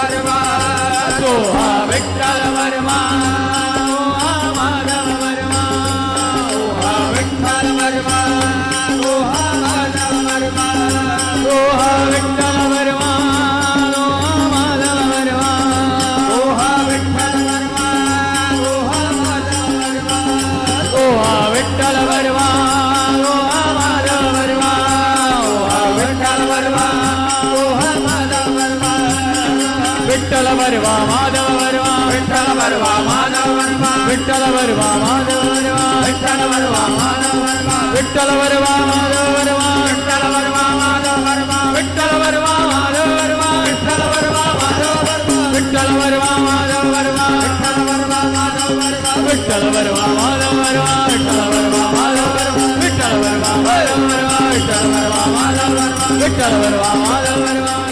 Verma Soha Vitthal Verma Soha Madhav Verma Soha Vitthal Verma Soha Madhav Verma Soha Vitthal Verma Soha Madhav Verma Soha Vitthal Verma Soha Madhav Verma Soha Vitthal Verma Soha Madhav Verma Soha Vitthal Verma Soha Madhav Verma Vitthal Verma Madhav Verma Vitthal Verma Madhav Verma Vitthal Verma Madhav Verma Vitthal Verma Madhav Verma Vitthal Verma Madhav Verma Vitthal Verma Madhav Verma Vitthal Verma Madhav Verma Vitthal Verma Madhav Verma Vitthal Verma Madhav Verma Vitthal Verma Madhav Verma Vitthal Verma Madhav Verma Vitthal Verma Madhav Verma Vitthal Verma Madhav Verma Vitthal Verma Madhav Verma